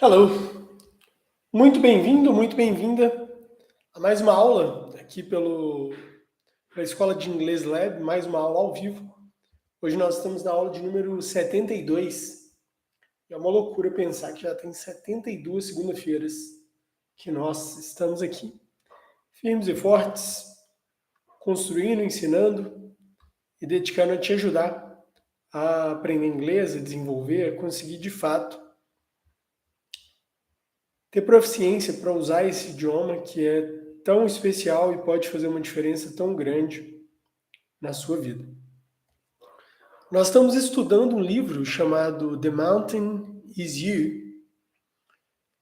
Hello! Muito bem-vindo, muito bem-vinda a mais uma aula aqui pela Escola de Inglês Lab, mais uma aula ao vivo. Hoje nós estamos na aula de número 72. É uma loucura pensar que já tem 72 segunda-feiras que nós estamos aqui, firmes e fortes, construindo, ensinando e dedicando a te ajudar a aprender inglês, a desenvolver, a conseguir de fato ter proficiência para usar esse idioma que é tão especial e pode fazer uma diferença tão grande na sua vida. Nós estamos estudando um livro chamado The Mountain Is You,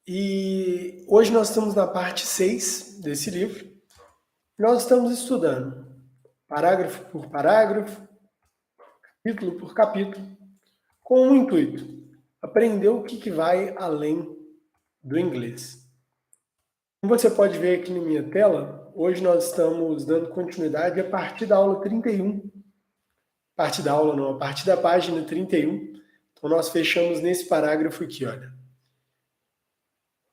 e hoje nós estamos na parte 6 desse livro. Nós estamos estudando parágrafo por parágrafo, capítulo por capítulo, com um intuito: aprender o que vai além do inglês. Como você pode ver aqui na minha tela, hoje nós estamos dando continuidade a partir da aula 31. A partir da página 31. Então nós fechamos nesse parágrafo aqui, olha.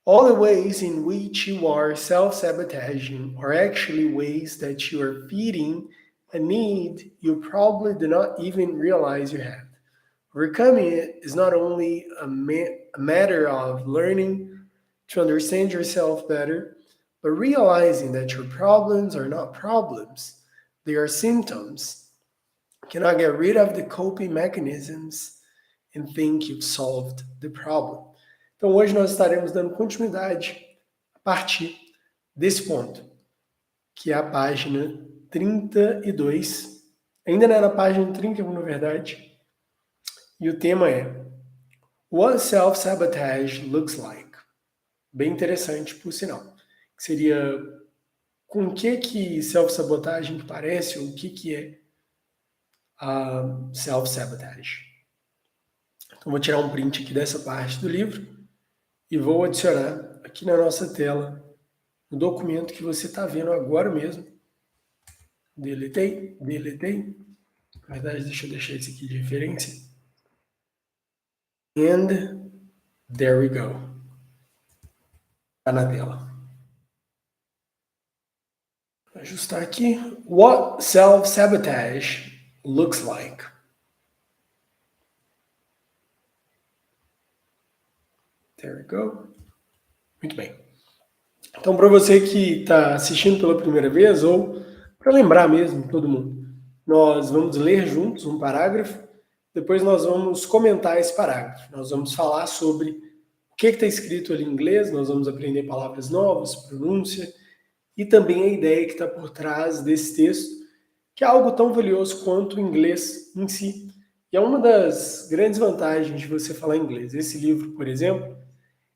All the ways in which you are self-sabotaging are actually ways that you are feeding a need you probably do not even realize you have. Overcoming it is not only a matter of learning to understand yourself better, but realizing that your problems are not problems, they are symptoms. You cannot get rid of the coping mechanisms and think you've solved the problem. Então hoje nós estaremos dando continuidade a partir desse ponto, que é a página 32. Ainda não é na página 31, na verdade. E o tema é What Self-Sabotage Looks Like. Bem interessante, por sinal. Que seria com o que self-sabotagem parece, ou o que é a self-sabotage. Então vou tirar um print aqui dessa parte do livro e vou adicionar aqui na nossa tela o documento que você está vendo agora mesmo. Deletei. Na verdade, deixa eu deixar esse aqui de referência. And there we go. Está na tela. Vou ajustar aqui. What self-sabotage looks like. There we go. Muito bem. Então, para você que está assistindo pela primeira vez, ou para lembrar mesmo, todo mundo, nós vamos ler juntos um parágrafo, depois nós vamos comentar esse parágrafo. Nós vamos falar sobre o que está escrito ali em inglês, nós vamos aprender palavras novas, pronúncia, e também a ideia que está por trás desse texto, que é algo tão valioso quanto o inglês em si. E é uma das grandes vantagens de você falar inglês. Esse livro, por exemplo,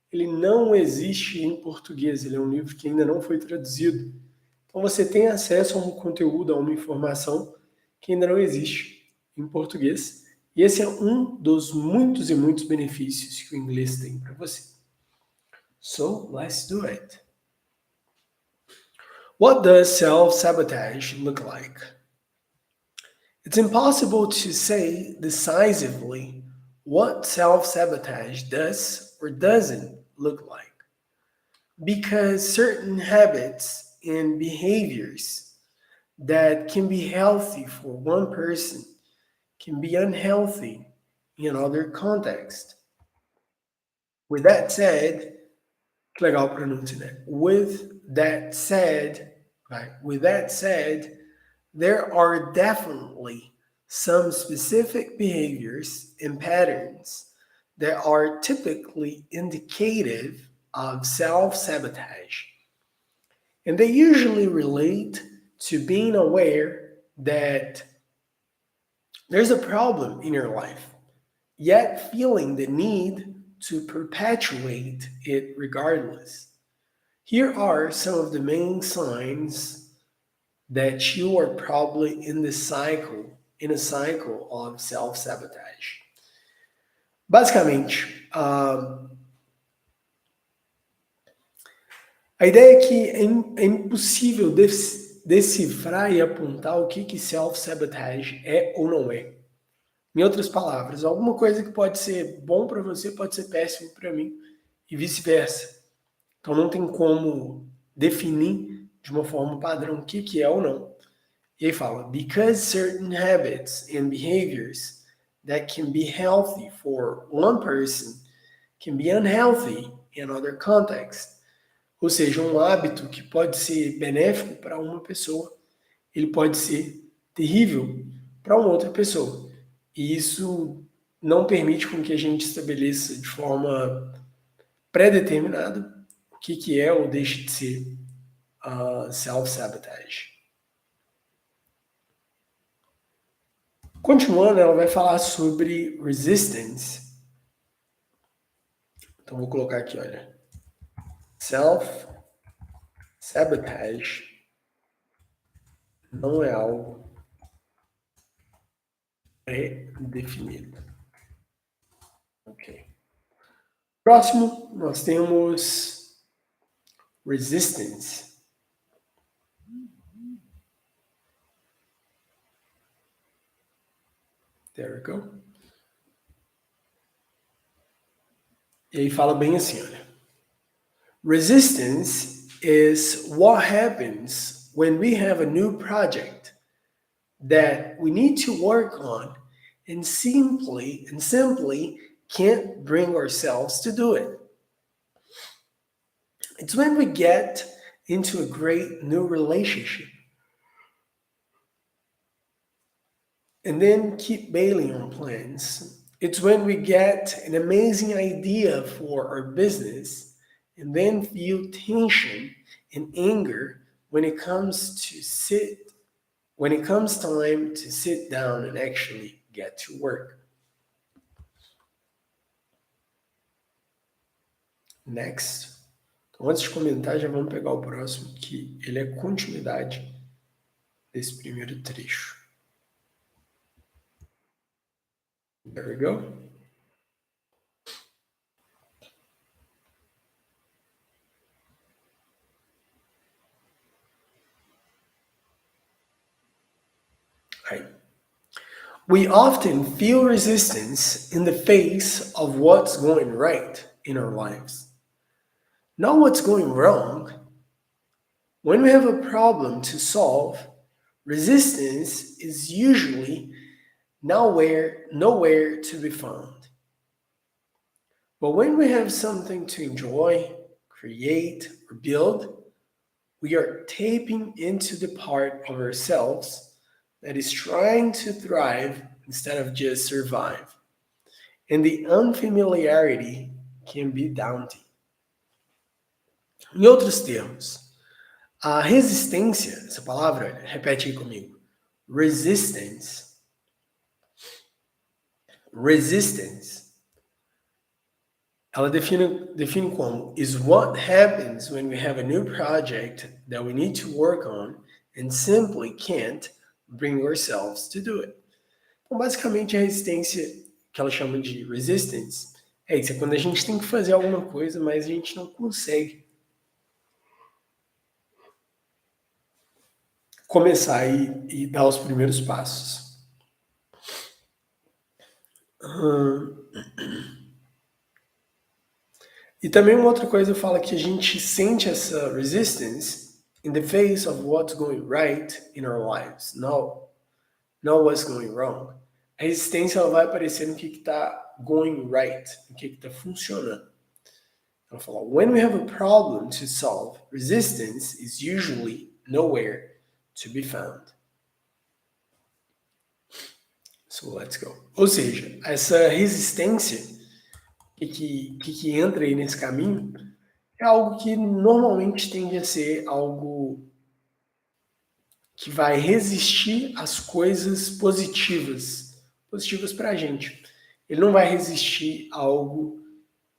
ele não existe em português, ele é um livro que ainda não foi traduzido. Então você tem acesso a um conteúdo, a uma informação que ainda não existe em português. E esse é um dos muitos e muitos benefícios que o inglês tem para você. So, let's do it. What does self-sabotage look like? It's impossible to say decisively what self-sabotage does or doesn't look like, because certain habits and behaviors that can be healthy for one person can be unhealthy in another context. With that said, que legal a pronúncia, né? With that said, there are definitely some specific behaviors and patterns that are typically indicative of self-sabotage. And they usually relate to being aware that there's a problem in your life, yet feeling the need to perpetuate it regardless. Here are some of the main signs that you are probably in a cycle of self-sabotage. Basicamente, A ideia é que é impossível decifrar e apontar o que self-sabotage é ou não é. Em outras palavras, alguma coisa que pode ser bom para você pode ser péssimo para mim e vice-versa. Então não tem como definir de uma forma padrão o que é ou não. E aí fala, because certain habits and behaviors that can be healthy for one person can be unhealthy in other contexts. Ou seja, um hábito que pode ser benéfico para uma pessoa, ele pode ser terrível para uma outra pessoa. E isso não permite com que a gente estabeleça de forma pré-determinada o que é ou deixe de ser self-sabotage. Continuando, ela vai falar sobre resistance. Então, vou colocar aqui, olha. Self-sabotage não é algo pré-definido. Ok. Próximo, nós temos resistance. There we go. E aí fala bem assim, olha. Resistance is what happens when we have a new project that we need to work on and simply can't bring ourselves to do it. It's when we get into a great new relationship and then keep bailing on plans. It's when we get an amazing idea for our business and then feel tension and anger when it comes time to sit down and actually get to work. Next. Então, antes de comentar, já vamos pegar o próximo, que ele é continuidade desse primeiro trecho. There we go. Aí. We often feel resistance in the face of what's going right in our lives. Not what's going wrong. When we have a problem to solve, resistance is usually nowhere to be found. But when we have something to enjoy, create, or build, we are tapping into the part of ourselves that is trying to thrive instead of just survive. And the unfamiliarity can be daunting. Em outros termos, a resistência, essa palavra, repete aí comigo. Resistance. Ela define como is what happens when we have a new project that we need to work on and simply can't bring ourselves to do it. Então, basicamente, a resistência que ela chama de resistance é isso, é quando a gente tem que fazer alguma coisa, mas a gente não consegue começar e dar os primeiros passos. E também uma outra coisa fala que a gente sente essa resistance in the face of what's going right in our lives, not what's going wrong. A resistência ela vai aparecer no que está going right, no que está funcionando. Ela fala, when we have a problem to solve, resistance is usually nowhere to be found. So let's go. Ou seja, essa resistência que entra aí nesse caminho é algo que normalmente tende a ser algo que vai resistir às coisas positivas para a gente. Ele não vai resistir a algo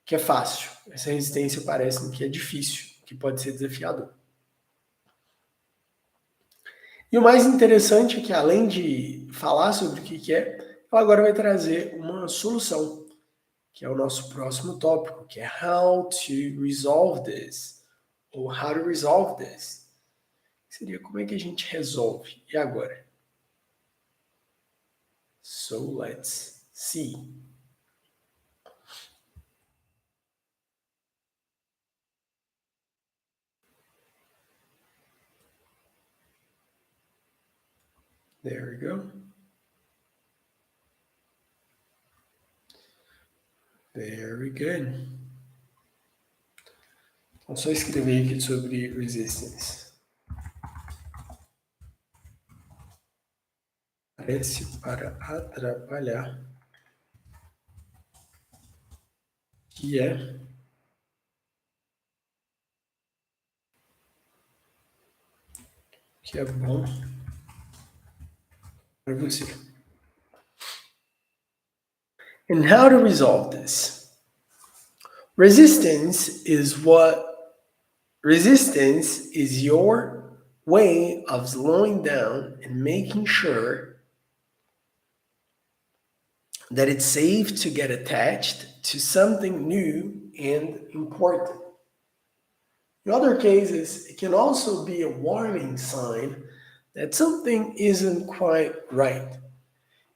que é fácil. Essa resistência parece que é difícil, que pode ser desafiador. E o mais interessante é que, além de falar sobre o que é, ela agora vai trazer uma solução, que é o nosso próximo tópico, que é how to resolve this, ou how to resolve this. Seria como é que a gente resolve? E agora? So let's see. There we go. Very good. Então, só escrever aqui sobre resistance. Parece para atrapalhar, que é bom para você. And how to resolve this? Resistance is your way of slowing down and making sure that it's safe to get attached to something new and important. In other cases, it can also be a warning sign that something isn't quite right,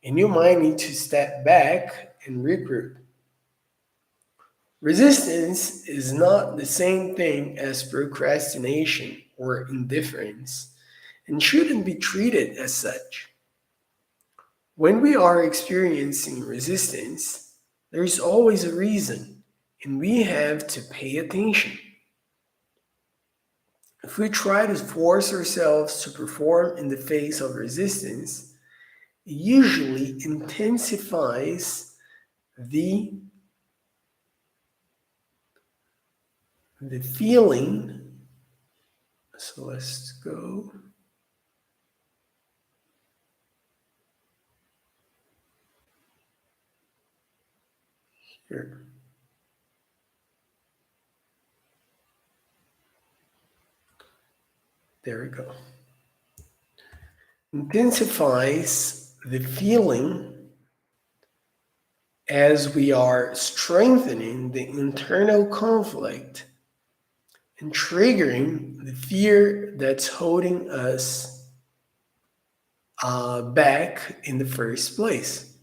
and you might need to step back and regroup. Resistance is not the same thing as procrastination or indifference, and shouldn't be treated as such. When we are experiencing resistance, there is always a reason, and we have to pay attention. If we try to force ourselves to perform in the face of resistance, it usually intensifies the feeling. So let's go. Here. There we go. Intensifies the feeling as we are strengthening the internal conflict and triggering the fear that's holding us back in the first place.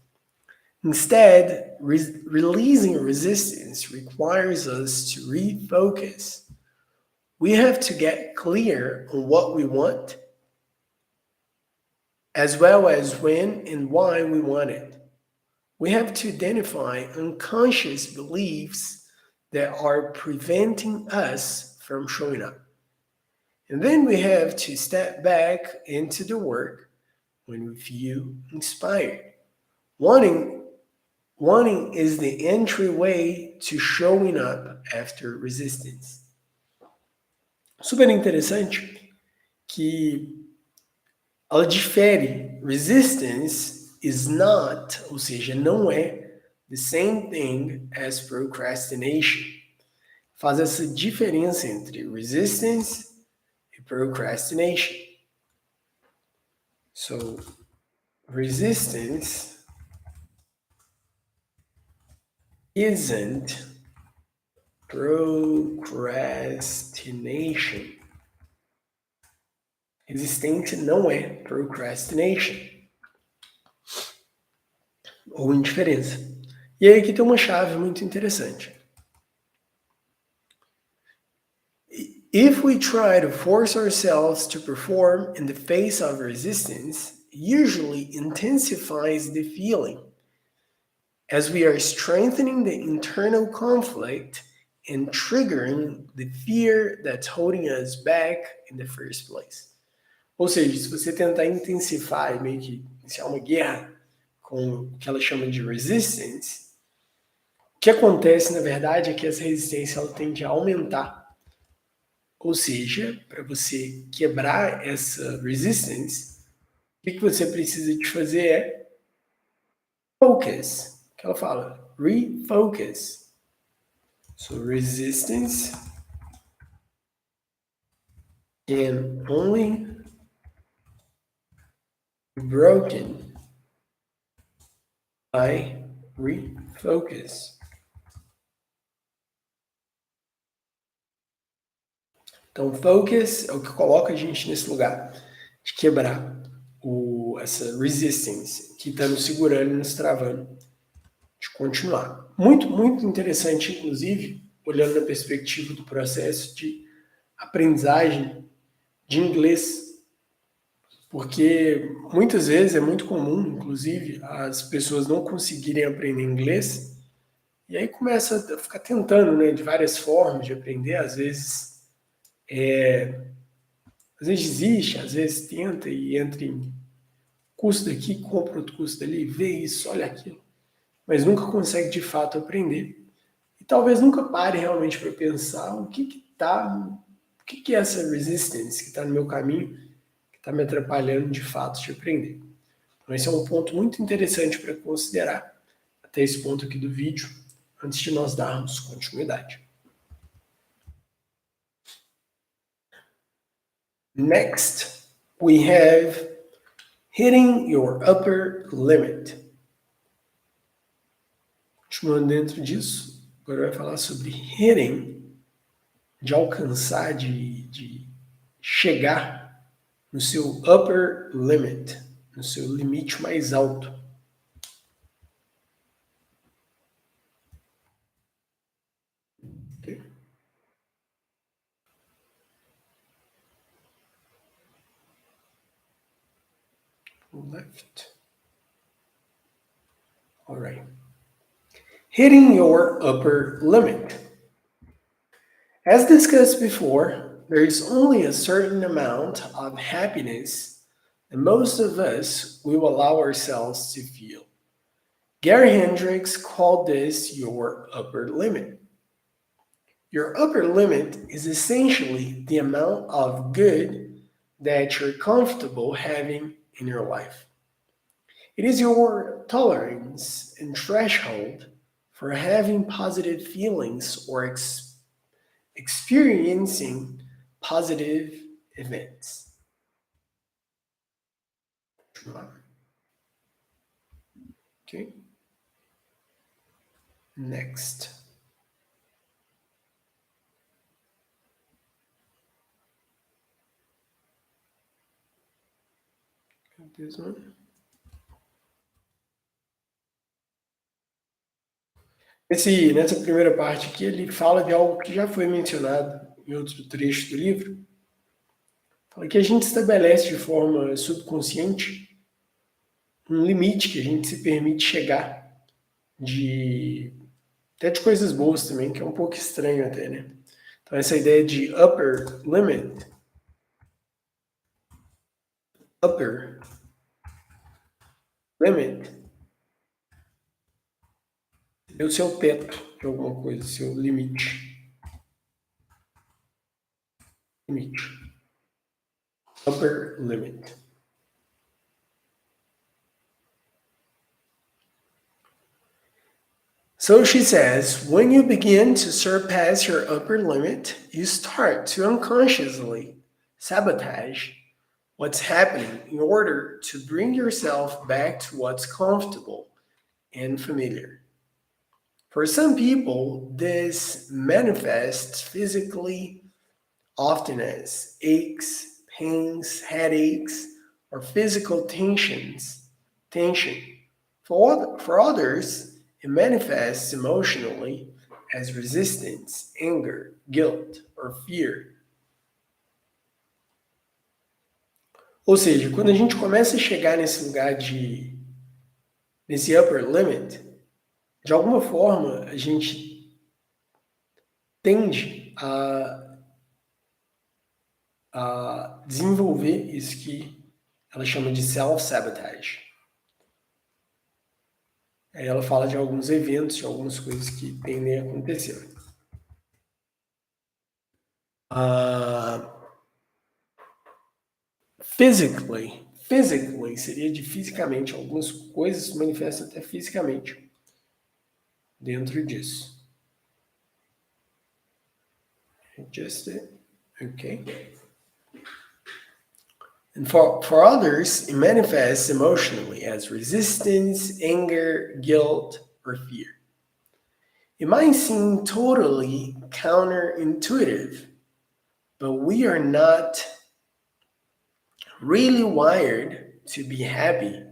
Instead, releasing resistance requires us to refocus. We have to get clear on what we want, as well as when and why we want it. We have to identify unconscious beliefs that are preventing us from showing up. And then we have to step back into the work when we feel inspired. Wanting is the entryway to showing up after resistance. Super interessante que ela difere. Resistance is not, ou seja, não é the same thing as procrastination. Faz essa diferença entre resistance e procrastination. So, resistance isn't procrastination. Resistência não é procrastination. Ou indiferença. E aí aqui tem uma chave muito interessante. If we try to force ourselves to perform in the face of resistance, usually intensifies the feeling as we are strengthening the internal conflict and triggering the fear that's holding us back in the first place. Ou seja, se você tentar intensificar, meio que iniciar uma guerra com o que ela chama de resistance, o que acontece, na verdade, é que essa resistência ela tende a aumentar. Ou seja, para você quebrar essa resistance, o que você precisa de fazer é focus. Que ela fala, refocus. So resistance can only be broken by refocus. Então, focus é o que coloca a gente nesse lugar de quebrar essa resistance que está nos segurando e nos travando de continuar. Muito, muito interessante, inclusive, olhando na perspectiva do processo de aprendizagem de inglês, porque muitas vezes é muito comum, inclusive, as pessoas não conseguirem aprender inglês e aí começa a ficar tentando, né, de várias formas de aprender, às vezes desiste, às vezes tenta e entra em curso daqui, compra outro curso dali, vê isso, olha aquilo, mas nunca consegue de fato aprender. E talvez nunca pare realmente para pensar o que é essa resistance que está no meu caminho, que está me atrapalhando de fato de aprender. Então esse é um ponto muito interessante para considerar até esse ponto aqui do vídeo, antes de nós darmos continuidade. Next, we have hitting your upper limit. Continuando dentro disso, agora vai falar sobre hitting, de alcançar, de chegar no seu upper limit, no seu limite mais alto. Okay? Left. All right. Hitting your upper limit. As discussed before, there is only a certain amount of happiness that most of us will allow ourselves to feel. Gary Hendricks called this your upper limit. Your upper limit is essentially the amount of good that you're comfortable having in your life. It is your tolerance and threshold for having positive feelings or experiencing positive events. Okay. Next. This one. Nessa primeira parte aqui, ele fala de algo que já foi mencionado em outros trechos do livro. Fala que a gente estabelece de forma subconsciente um limite que a gente se permite chegar até de coisas boas também, que é um pouco estranho até, né? Então essa ideia de upper limit é o seu teto de alguma coisa, seu limite. Upper limit. So she says, when you begin to surpass your upper limit, you start to unconsciously sabotage what's happening in order to bring yourself back to what's comfortable and familiar. For some people, this manifests physically, often as aches, pains, headaches, or physical tension. For others, it manifests emotionally as resistance, anger, guilt, or fear. Ou seja, quando a gente começa a chegar nesse lugar nesse upper limit, de alguma forma a gente tende a desenvolver isso que ela chama de self-sabotage. Aí ela fala de alguns eventos, de algumas coisas que tendem a acontecer. Physically seria de fisicamente, algumas coisas se manifestam até fisicamente dentro disso. Just it. Okay. And for others, it manifests emotionally as resistance, anger, guilt, or fear. It might seem totally counterintuitive, but we are not really wired to be happy.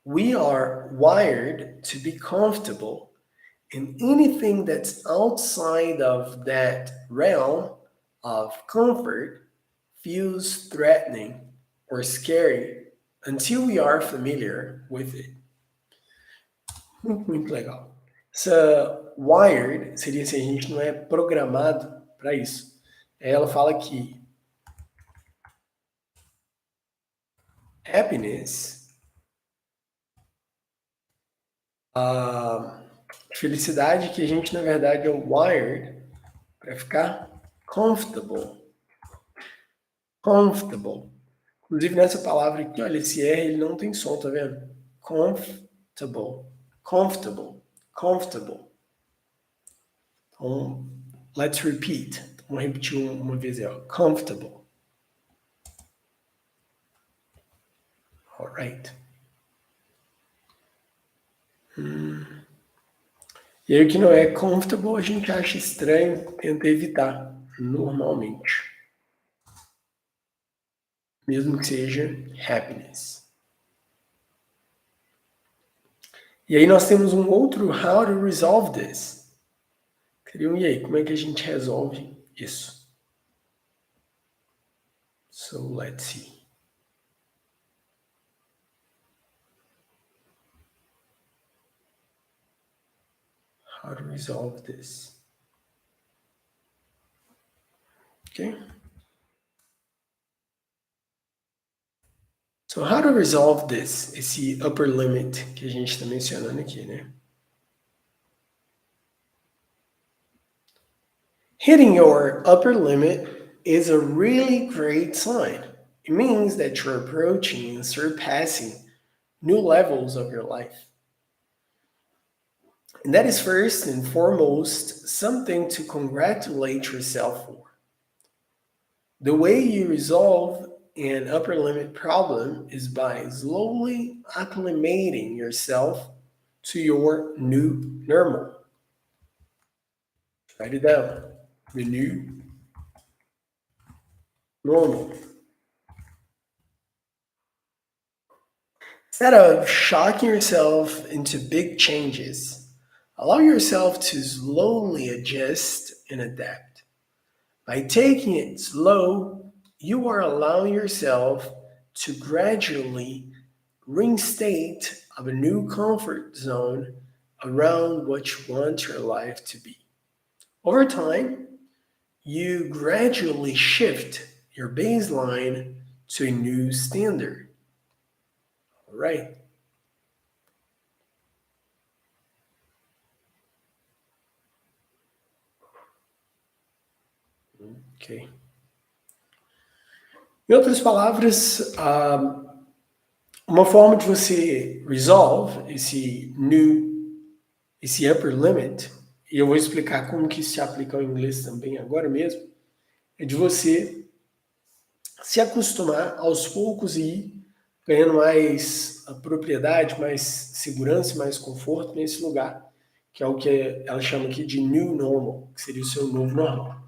We are wired to be comfortable, and anything that's outside of that realm of comfort feels threatening or scary until we are familiar with it. Muito legal. Essa wired seria se a gente não é programado para isso. Ela fala que happiness, a felicidade, que a gente na verdade é wired para ficar comfortable. Comfortable. Inclusive nessa palavra aqui, olha, esse R ele não tem som, tá vendo? Comfortable. Comfortable. Comfortable. Então, let's repeat. Vamos repetir uma vez aí, ó. Comfortable. Alright. E aí o que não é comfortable a gente acha estranho, tenta evitar, normalmente. Mesmo que seja happiness. E aí nós temos um outro how to resolve this. E aí, como é que a gente resolve isso? So let's see. How to resolve this. Okay? So how to resolve this? Esse upper limit que a gente está mencionando aqui, né? Hitting your upper limit is a really great sign. It means that you're approaching and surpassing new levels of your life. And that is first and foremost something to congratulate yourself for. The way you resolve an upper limit problem is by slowly acclimating yourself to your new normal. Write it down. The new normal. Instead of shocking yourself into big changes, allow yourself to slowly adjust and adapt. By taking it slow, you are allowing yourself to gradually reinstate of a new comfort zone around what you want your life to be. Over time, you gradually shift your baseline to a new standard. All right. Ok. Em outras palavras, uma forma de você resolve esse upper limit, e eu vou explicar como que isso se aplica ao inglês também agora mesmo, é de você se acostumar aos poucos e ir ganhando mais propriedade, mais segurança, mais conforto nesse lugar, que é o que ela chama aqui de new normal, que seria o seu novo normal.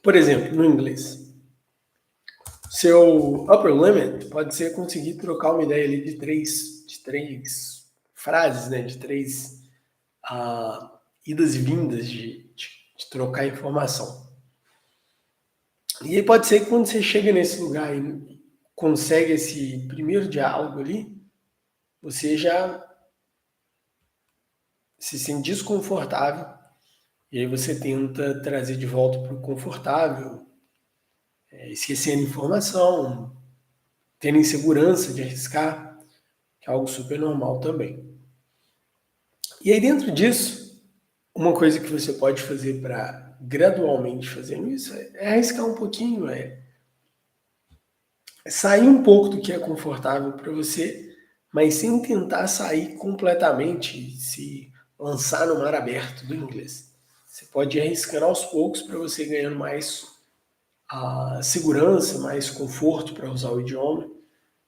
Por exemplo, no inglês, seu upper limit pode ser conseguir trocar uma ideia ali de três frases, né? De três idas e vindas de trocar informação. E aí pode ser que quando você chega nesse lugar e consegue esse primeiro diálogo ali, você já se sente desconfortável e aí você tenta trazer de volta para o confortável, esquecendo informação, tendo insegurança de arriscar, que é algo super normal também. E aí dentro disso, uma coisa que você pode fazer para gradualmente fazendo isso é arriscar um pouquinho, é sair um pouco do que é confortável para você, mas sem tentar sair completamente, se lançar no mar aberto do inglês. Você pode ir arriscando aos poucos para você ganhando mais segurança, mais conforto para usar o idioma,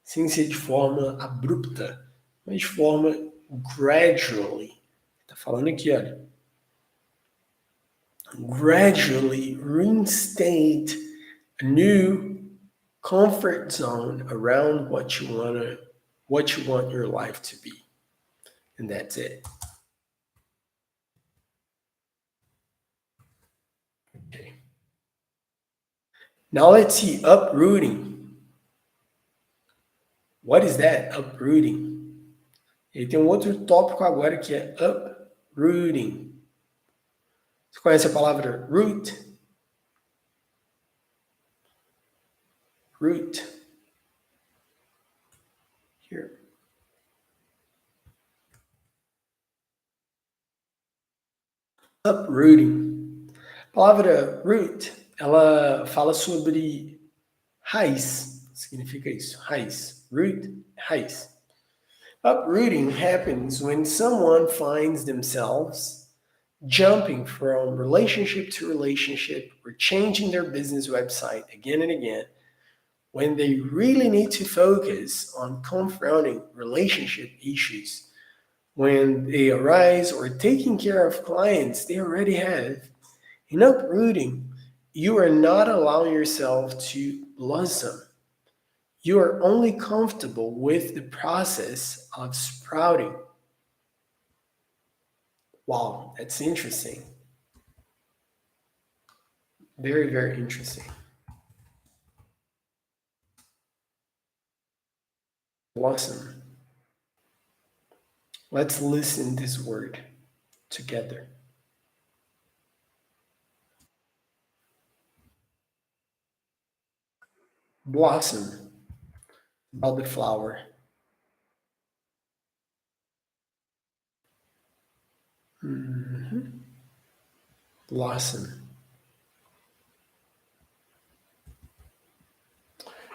sem ser de forma abrupta, mas de forma gradually. Está falando aqui, olha. gradually reinstate a new comfort zone around what you want your life to be. And that's it. Okay. Now let's see uprooting. What is that? Uprooting. E tem um outro tópico agora que é uprooting. Você conhece a palavra root? Root. Here. Uprooting. A palavra root, ela fala sobre raiz. Significa isso, raiz. Root, raiz. Uprooting happens when someone finds themselves jumping from relationship to relationship or changing their business website again and again when they really need to focus on confronting relationship issues when they arise or taking care of clients they already have. In uprooting, you are not allowing yourself to blossom. You are only comfortable with the process of sprouting. Wow, that's interesting. Very, very interesting. Blossom. Let's listen this word together. Blossom, about the flower. Mhm. Blossom.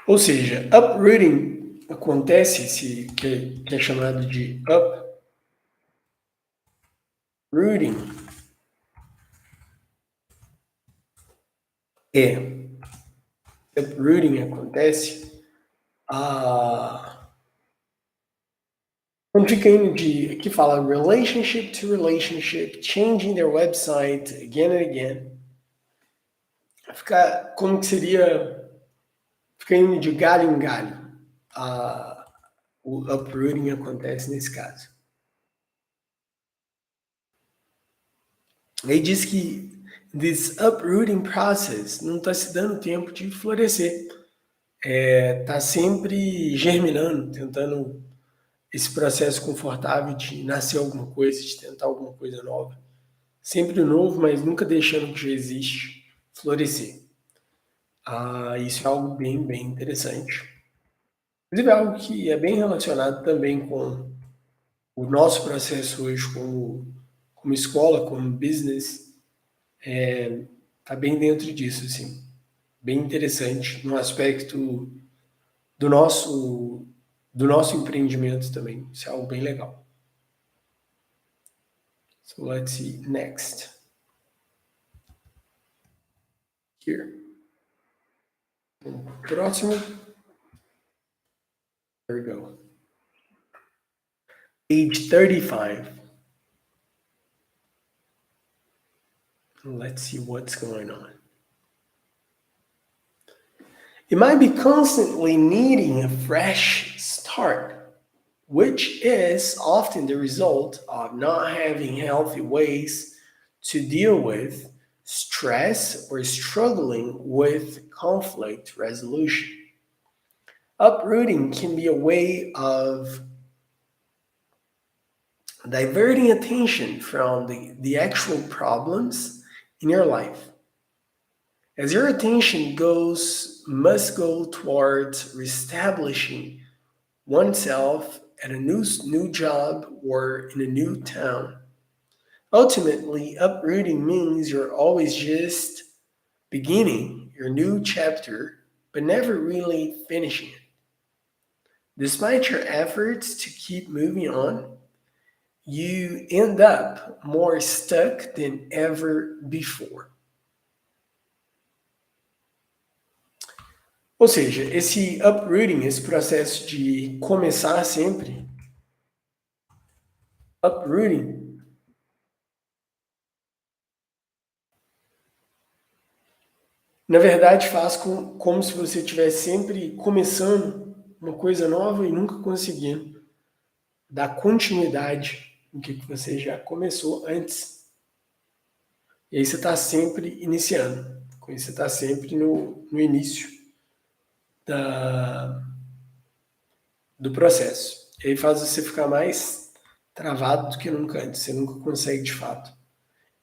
Ou seja, uprooting acontece, que é chamado de uprooting, é uprooting acontece quando fica indo de que fala relationship to relationship, changing their website again and again. Fica como que seria fica indo de galho em galho. O uprooting acontece nesse caso. Aí diz que this uprooting process não está se dando tempo de florescer. Está sempre germinando, tentando esse processo confortável de nascer alguma coisa, de tentar alguma coisa nova. Sempre novo, mas nunca deixando o que já existe florescer. Isso é algo bem, bem interessante. Inclusive, é algo que é bem relacionado também com o nosso processo hoje como escola, como business, está bem dentro disso, assim. Bem interessante, no aspecto do nosso, do nosso empreendimento também. Isso é algo bem legal. So let's see, next. Here. Próximo. There we go. Page 35. Let's see what's going on. You might be constantly needing a fresh start, which is often the result of not having healthy ways to deal with stress or struggling with conflict resolution. Uprooting can be a way of diverting attention from the actual problems in your life. As your attention must go towards reestablishing oneself at a new job or in a new town. Ultimately, uprooting means you're always just beginning your new chapter, but never really finishing it. Despite your efforts to keep moving on, you end up more stuck than ever before. Ou seja, esse uprooting, esse processo de começar sempre, uprooting, Na verdade, faz como se você estivesse sempre começando uma coisa nova e nunca conseguindo dar continuidade no que você já começou antes. E aí você está sempre iniciando. Com isso, você está sempre no início da, do processo. E aí faz você ficar mais travado do que nunca antes. Você nunca consegue, de fato,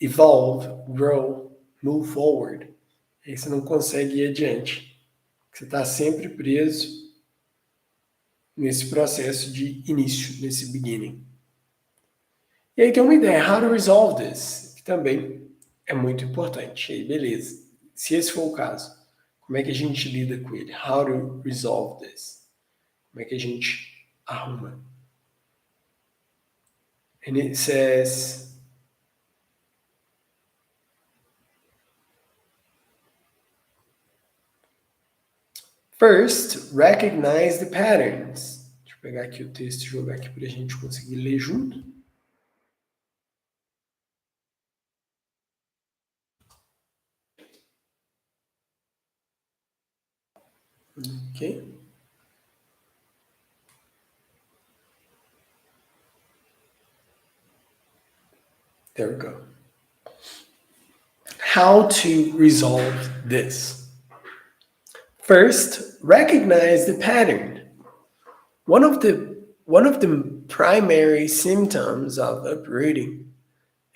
evolve, grow, move forward. E aí você não consegue ir adiante. Você está sempre preso nesse processo de início, nesse beginning. E aí tem uma ideia, how to resolve this, que também é muito importante. E aí, beleza. Se esse for o caso, como é que a gente lida com ele? How to resolve this? Como é que a gente arruma? And it says, first, recognize the patterns. Deixa eu pegar aqui o texto e jogar aqui para a gente conseguir ler junto. Ok? There we go. How to resolve this? First, recognize the pattern. One of the primary symptoms of uprooting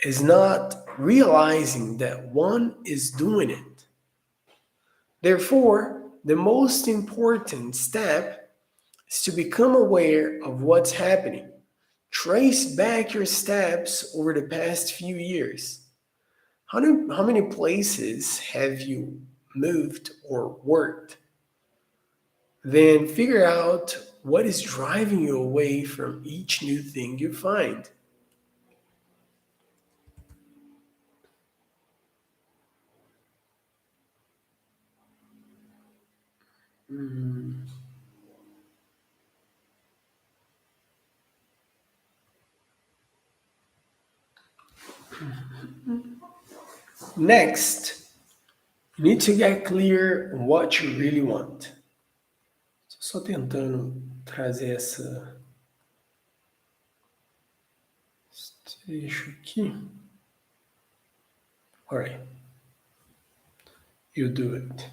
is not realizing that one is doing it. Therefore, the most important step is to become aware of what's happening. Trace back your steps over the past few years. How many places have you moved or worked? Then figure out what is driving you away from each new thing you find. Next, you need to get clear on what you really want. Só tentando trazer esse trecho aqui. Alright. You do it.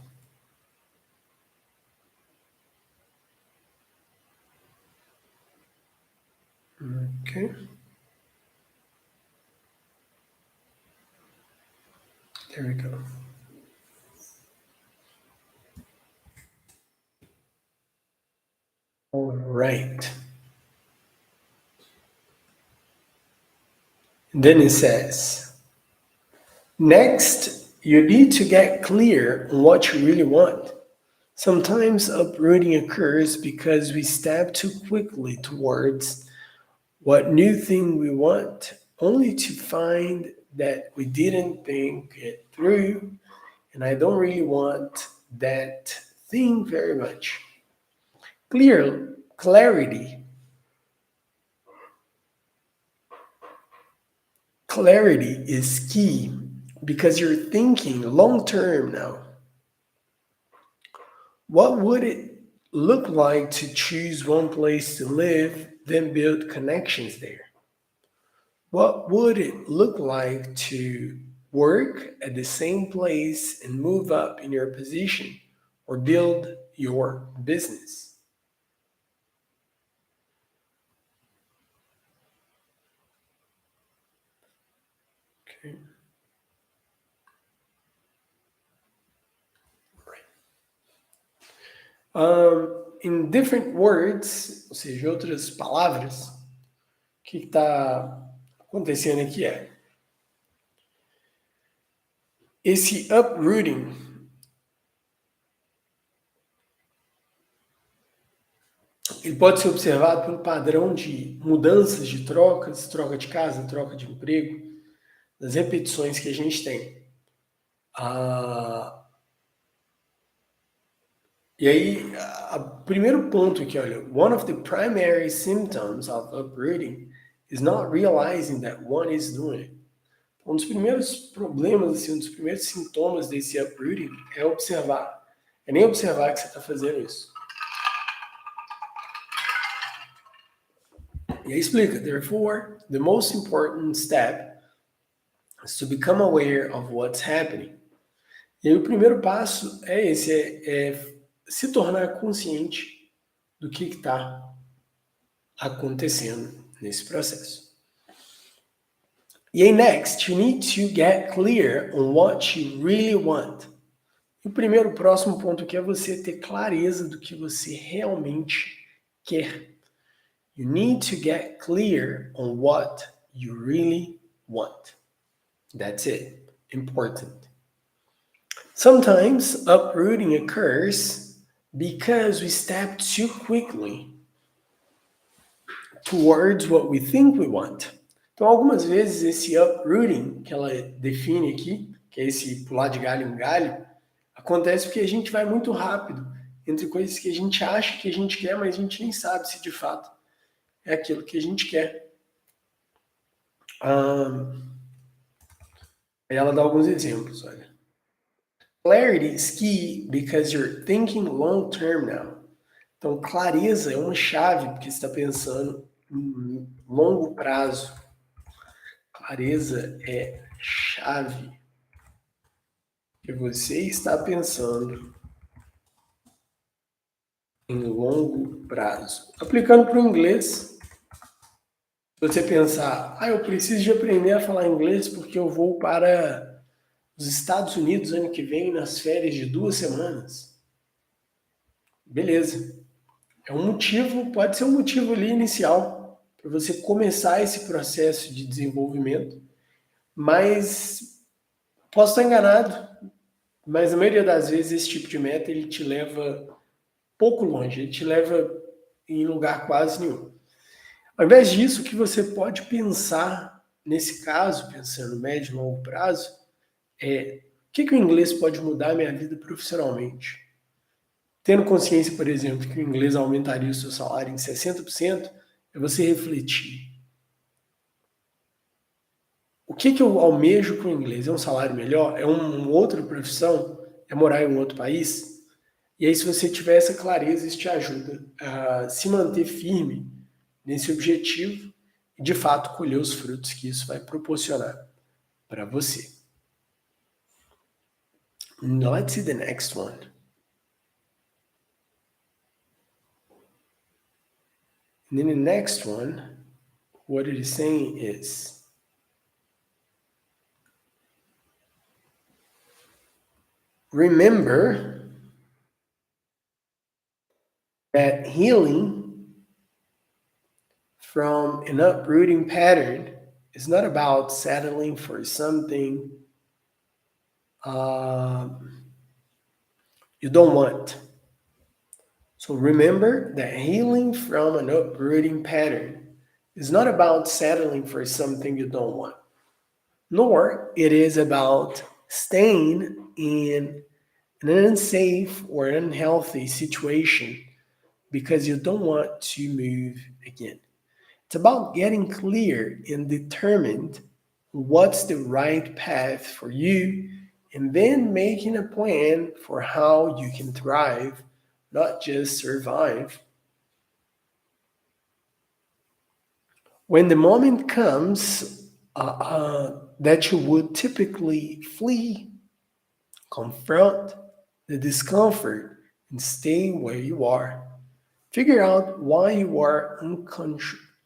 Okay. There we go. All right. Then it says, next, you need to get clear on what you really want. Sometimes uprooting occurs because we step too quickly towards what new thing we want, only to find that we didn't think it through, and I don't really want that thing very much. Clarity is key because you're thinking long term now. What would it look like to choose one place to live, then build connections there? What would it look like to work at the same place and move up in your position or build your business? Okay. In different words, ou seja, em outras palavras, o que está acontecendo aqui é esse uprooting ele pode ser observado pelo padrão de mudanças de trocas, troca de casa, troca de emprego, das repetições que a gente tem. E aí, o primeiro ponto aqui, olha, one of the primary symptoms of uprooting is not realizing that one is doing it. Um dos primeiros problemas, assim, um dos primeiros sintomas desse uprooting é observar. É nem observar que você está fazendo isso. E aí explica, therefore, the most important step is to become aware of what's happening. E aí o primeiro passo é esse, é se tornar consciente do que está acontecendo nesse processo. E aí, next, you need to get clear on what you really want. E o próximo ponto aqui é você ter clareza do que você realmente quer. You need to get clear on what you really want. That's it. Important. Sometimes uprooting occurs because we step too quickly towards what we think we want. Então, algumas vezes, esse uprooting, que ela define aqui, que é esse pular de galho em galho, acontece porque a gente vai muito rápido entre coisas que a gente acha que a gente quer, mas a gente nem sabe se de fato é aquilo que a gente quer. Ela dá alguns exemplos, olha. Clarity is key because you're thinking long term now. Então, clareza é uma chave, porque você está pensando em longo prazo. Clareza é chave. Que você está pensando em longo prazo. Aplicando para o inglês, se você pensar, eu preciso de aprender a falar inglês porque eu vou para os Estados Unidos ano que vem nas férias de 2 semanas. Beleza. É um motivo, pode ser um motivo ali inicial para você começar esse processo de desenvolvimento, mas posso estar enganado, mas na maioria das vezes esse tipo de meta ele te leva pouco longe, ele te leva em lugar quase nenhum. Ao invés disso, o que você pode pensar nesse caso, pensando médio e longo prazo, é o que o inglês pode mudar a minha vida profissionalmente? Tendo consciência, por exemplo, que o inglês aumentaria o seu salário em 60%, é você refletir. O que eu almejo com o inglês? É um salário melhor? É uma outra profissão? É morar em um outro país? E aí, se você tiver essa clareza, isso te ajuda a se manter firme nesse objetivo e, de fato, colher os frutos que isso vai proporcionar para você. Now, let's see the next one. And then the next one, what it is saying is, remember that healing from an uprooting pattern is not about settling for something you don't want. So remember that healing from an uprooting pattern is not about settling for something you don't want, nor it is about staying in an unsafe or unhealthy situation because you don't want to move again. It's about getting clear and determined what's the right path for you, and then making a plan for how you can thrive, not just survive. When the moment comes that you would typically flee, confront the discomfort, and stay where you are. Figure out why you are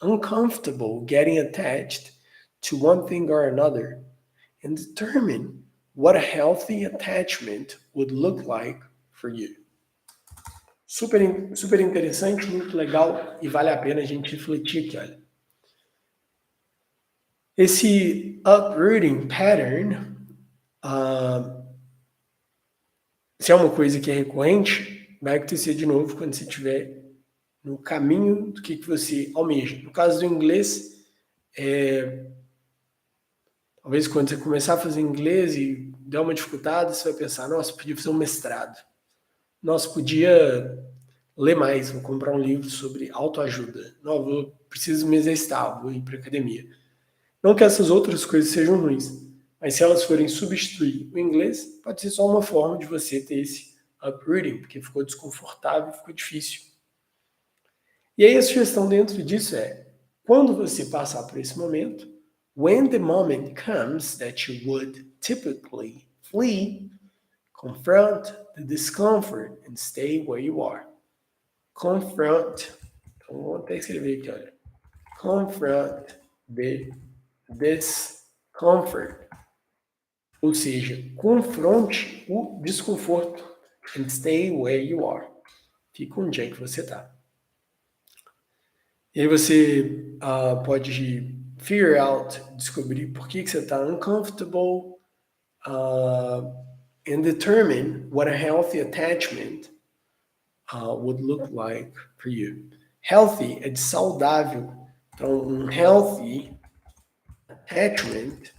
uncomfortable getting attached to one thing or another, and determine what a healthy attachment would look like for you. Super interessante, muito legal e vale a pena a gente refletir aqui, olha. Esse uprooting pattern, se é uma coisa que é recorrente, vai acontecer de novo quando você estiver no caminho do que você almeja. No caso do inglês, talvez quando você começar a fazer inglês e der uma dificuldade, você vai pensar, nossa, podia fazer um mestrado. Nossa, podia ler mais, vou comprar um livro sobre autoajuda. Não, preciso me exercitar, vou ir para academia. Não que essas outras coisas sejam ruins, Mas se elas forem substituir o inglês, pode ser só uma forma de você ter esse uprooting, porque ficou desconfortável, ficou difícil. E aí a sugestão dentro disso é, quando você passar por esse momento, when the moment comes that you would typically flee, confront the discomfort and stay where you are. Confront, então vou até escrever aqui, olha. Confront the discomfort. Ou seja, confronte o desconforto and stay where you are. Fica onde é que você está. E aí você pode figure out, descobrir por que você está uncomfortable and determine what a healthy attachment would look like for you. Healthy é de saudável. Então, um healthy attachment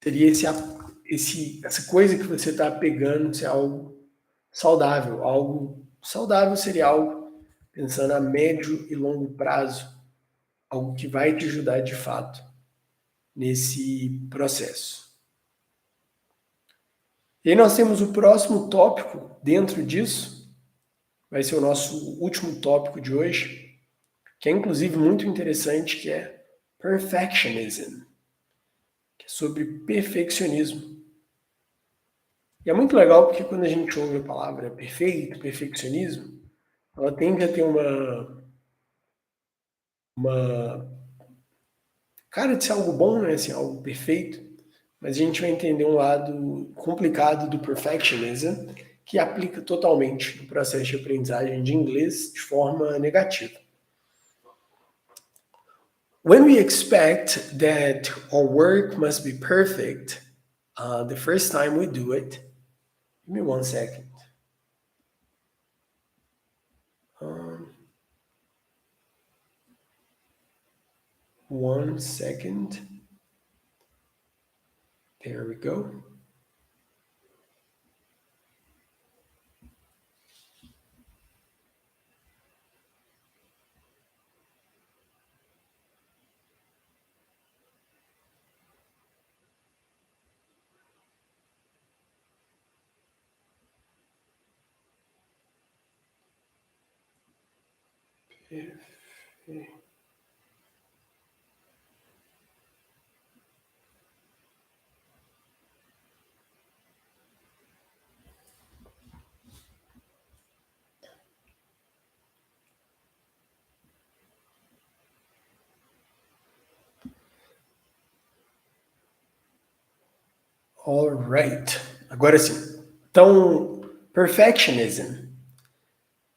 seria essa coisa que você está pegando ser algo saudável. Algo saudável seria algo pensando a médio e longo prazo, algo que vai te ajudar de fato nesse processo. E aí nós temos o próximo tópico dentro disso, vai ser o nosso último tópico de hoje, que é inclusive muito interessante, que é Perfectionism, que é sobre perfeccionismo. E é muito legal porque quando a gente ouve a palavra perfeito, perfeccionismo, ela tende a ter uma cara de ser algo bom, né? Assim, algo perfeito, mas a gente vai entender um lado complicado do perfectionism, que aplica totalmente no processo de aprendizagem de inglês de forma negativa. When we expect that our work must be perfect the first time we do it, give me 1 second. One second. There we go. Alright. Agora sim. Então, perfectionism.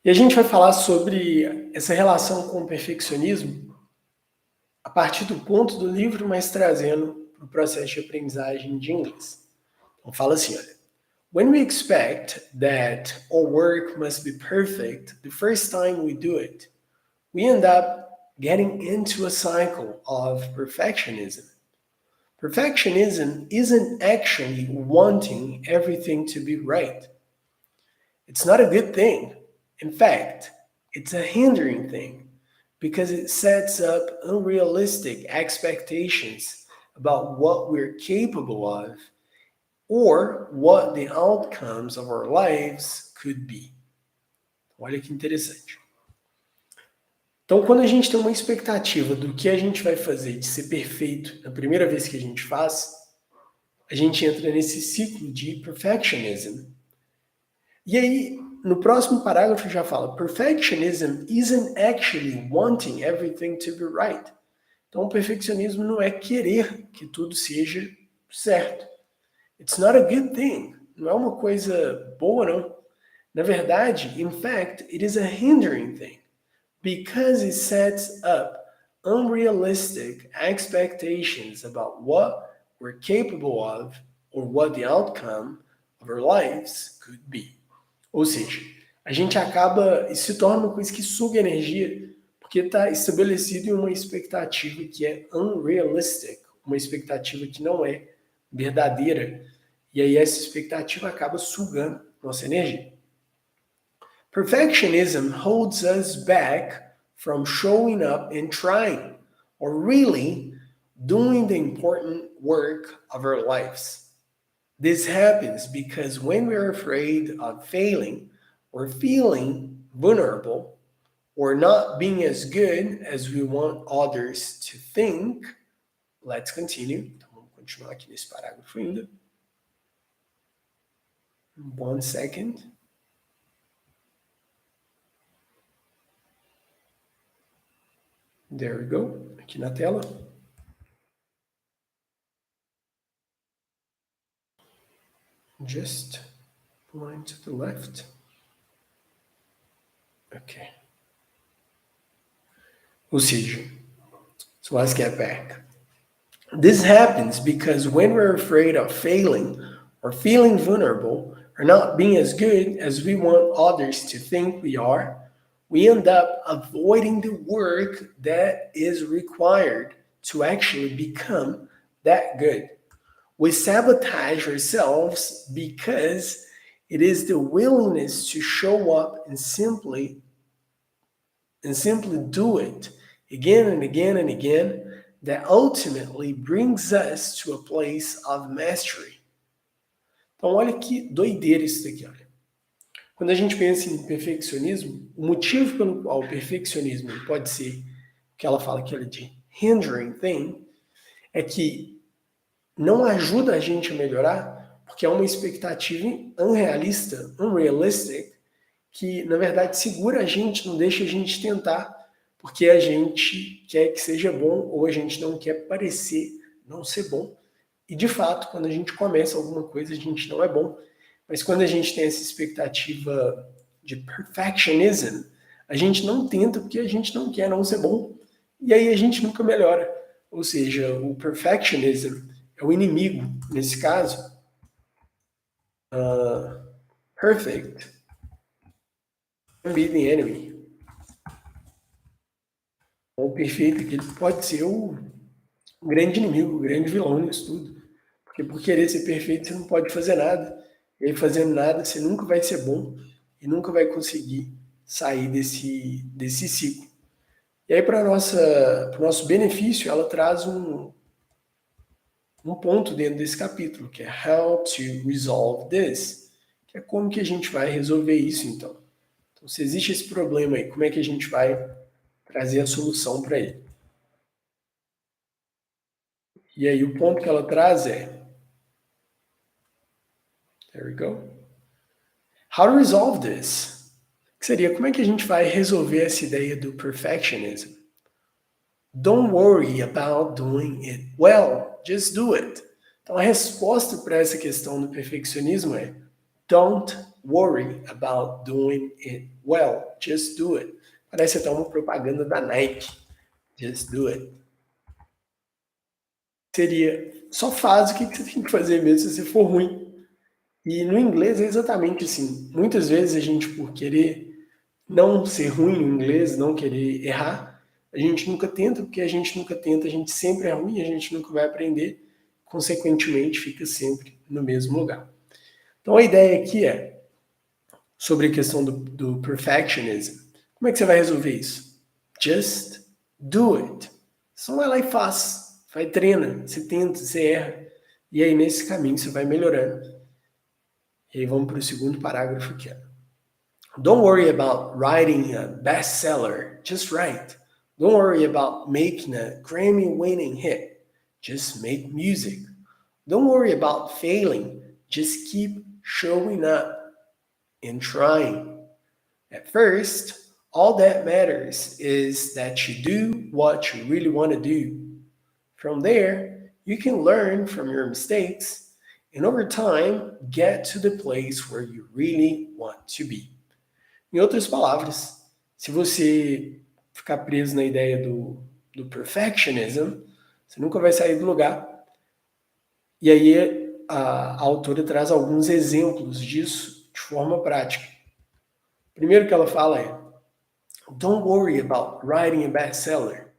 E a gente vai falar sobre essa relação com o perfeccionismo a partir do ponto do livro, mas trazendo para o processo de aprendizagem de inglês. Então fala assim, olha. When we expect that our work must be perfect the first time we do it, we end up getting into a cycle of perfectionism. Perfectionism isn't actually wanting everything to be right. It's not a good thing. In fact, it's a hindering thing because it sets up unrealistic expectations about what we're capable of or what the outcomes of our lives could be. Olha que interessante. Então, quando a gente tem uma expectativa do que a gente vai fazer de ser perfeito na primeira vez que a gente faz, a gente entra nesse ciclo de perfectionism. E aí, no próximo parágrafo já fala, perfectionism isn't actually wanting everything to be right. Então, o perfeccionismo não é querer que tudo seja certo. It's not a good thing. Não é uma coisa boa, não. Na verdade, in fact, it is a hindering thing because it sets up unrealistic expectations about what we're capable of or what the outcome of our lives could be. Ou seja, a gente acaba e se torna uma coisa que suga energia porque está estabelecido em uma expectativa que é unrealistic, uma expectativa que não é verdadeira. E aí essa expectativa acaba sugando nossa energia. Perfectionism holds us back from showing up and trying, or really doing the important work of our lives. This happens because when we're afraid of failing or feeling vulnerable or not being as good as we want others to think, let's continue. Então vamos continuar aqui nesse parágrafo ainda. 1 second. There we go. Aqui na tela. Just point to the left. Okay. Ou seja, so let's get back. This happens because when we're afraid of failing or feeling vulnerable or not being as good as we want others to think we are, we end up avoiding the work that is required to actually become that good. We sabotage ourselves because it is the willingness to show up and simply do it again and again and again that ultimately brings us to a place of mastery. Então, olha que doideira isso daqui, olha. Quando a gente pensa em perfeccionismo, o motivo pelo qual o perfeccionismo pode ser, que ela fala que é de hindering thing, é que não ajuda a gente a melhorar, porque é uma expectativa unrealista, unrealistic, que, na verdade, segura a gente, não deixa a gente tentar, porque a gente quer que seja bom ou a gente não quer parecer não ser bom. E, de fato, quando a gente começa alguma coisa, a gente não é bom. Mas quando a gente tem essa expectativa de perfectionism, a gente não tenta porque a gente não quer não ser bom. E aí a gente nunca melhora. Ou seja, o perfectionism é o inimigo, nesse caso. Perfect can be the enemy. O perfeito que ele pode ser o grande inimigo, o grande vilão nisso tudo. Porque por querer ser perfeito, você não pode fazer nada. E aí, fazendo nada, você nunca vai ser bom e nunca vai conseguir sair desse ciclo. E aí, para o nosso benefício, ela traz um ponto dentro desse capítulo, que é How to Resolve This, que é como que a gente vai resolver isso, então. Então, se existe esse problema aí, como é que a gente vai trazer a solução para ele? E aí, o ponto que ela traz é... There we go. How to resolve this? Que seria, como é que a gente vai resolver essa ideia do perfectionism? Don't worry about doing it well, just do it. Então, a resposta para essa questão do perfeccionismo é don't worry about doing it well, just do it. Parece até uma propaganda da Nike. Just do it. Seria, só faz o que você tem que fazer mesmo se você for ruim. E no inglês é exatamente assim. Muitas vezes a gente, por querer não ser ruim no inglês, não querer errar, a gente nunca tenta, porque a gente nunca tenta, a gente sempre é ruim, a gente nunca vai aprender, consequentemente fica sempre no mesmo lugar. Então a ideia aqui é sobre a questão do perfectionism. Como é que você vai resolver isso? Just do it. Só vai lá e faz. Vai, treina, você tenta, você erra. E aí nesse caminho você vai melhorando. E aí vamos para o segundo parágrafo que é: Don't worry about writing a bestseller, just write. Don't worry about making a Grammy-winning hit, just make music. Don't worry about failing, just keep showing up and trying. At first, all that matters is that you do what you really want to do. From there, you can learn from your mistakes and over time get to the place where you really want to be. Em outras palavras, se você ficar preso na ideia do perfectionism, você nunca vai sair do lugar. E aí a autora traz alguns exemplos disso de forma prática. Primeiro que ela fala é: Don't worry about writing a bestseller.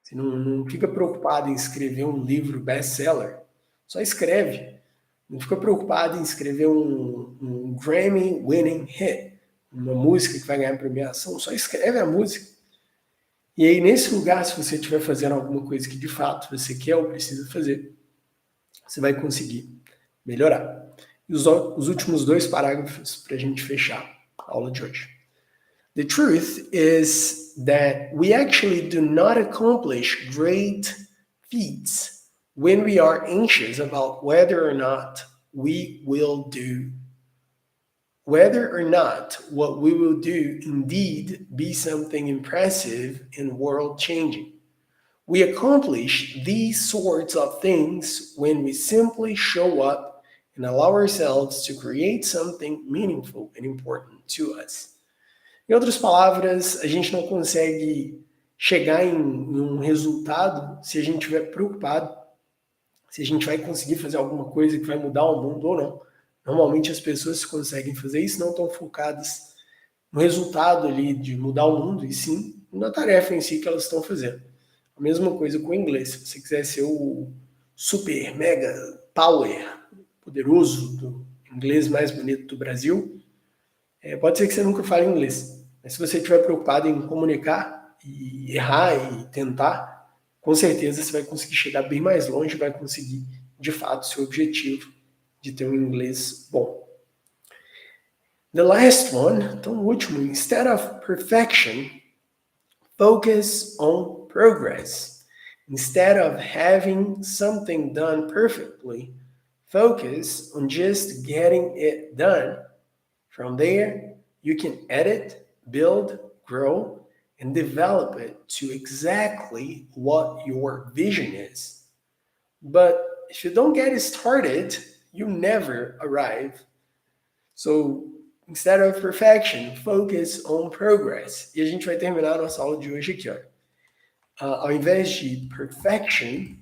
Você não fica preocupado em escrever um livro best-seller. Só escreve. Não fica preocupado em escrever um Grammy-winning hit, uma música que vai ganhar premiação. Só escreve a música. E aí, nesse lugar, se você estiver fazendo alguma coisa que de fato você quer ou precisa fazer, você vai conseguir melhorar. E os últimos dois parágrafos para a gente fechar a aula de hoje. The truth is that we actually do not accomplish great feats when we are anxious about whether or not what we will do indeed be something impressive and world changing. We accomplish these sorts of things when we simply show up and allow ourselves to create something meaningful and important to us. Em outras palavras, a gente não consegue chegar em um resultado se a gente estiver preocupado se a gente vai conseguir fazer alguma coisa que vai mudar o mundo ou não. Normalmente as pessoas que conseguem fazer isso não estão focadas no resultado ali de mudar o mundo, e sim na tarefa em si que elas estão fazendo. A mesma coisa com o inglês. Se você quiser ser o super, mega, power, poderoso do inglês mais bonito do Brasil, pode ser que você nunca fale inglês. Mas se você estiver preocupado em comunicar e errar e tentar, com certeza você vai conseguir chegar bem mais longe, vai conseguir, de fato, seu objetivo de ter um inglês bom. The last one, então o último, instead of perfection, focus on progress. Instead of having something done perfectly, focus on just getting it done. From there, you can edit, build, grow, and develop it to exactly what your vision is. But if you don't get it started, you never arrive. So, instead of perfection, focus on progress. E a gente vai terminar a nossa aula de hoje aqui, ó. Ao invés de perfection,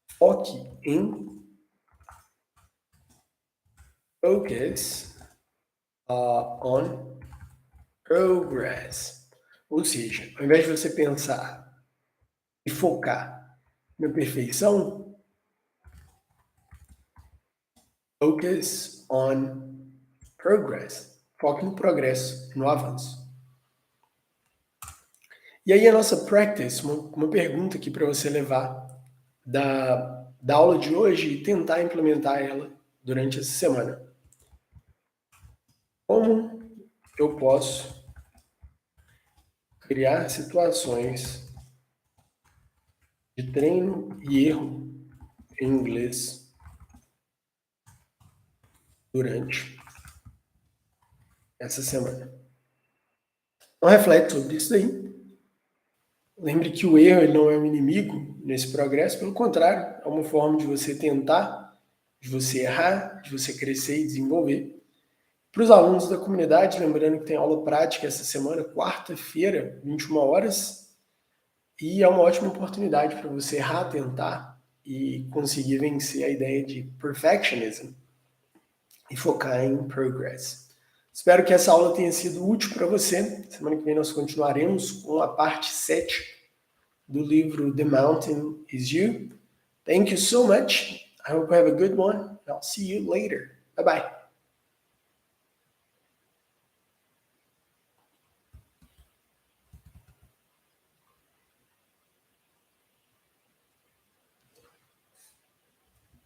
foque em focus on progress. Ou seja, ao invés de você pensar e focar na perfeição, focus on progress. Foque no progresso, no avanço. E aí a nossa practice, uma pergunta aqui para você levar da aula de hoje e tentar implementar ela durante essa semana. Como eu posso criar situações de treino e erro em inglês durante essa semana? Então reflete sobre isso aí. Lembre que o erro ele não é um inimigo nesse progresso, pelo contrário, é uma forma de você tentar, de você errar, de você crescer e desenvolver. Para os alunos da comunidade, lembrando que tem aula prática essa semana, quarta-feira, 21 horas, e é uma ótima oportunidade para você errar, tentar e conseguir vencer a ideia de perfectionism e focar em progress. Espero que essa aula tenha sido útil para você. Semana que vem nós continuaremos com a parte 7 do livro The Mountain Is You. Thank you so much. I hope you have a good one. I'll see you later. Bye-bye.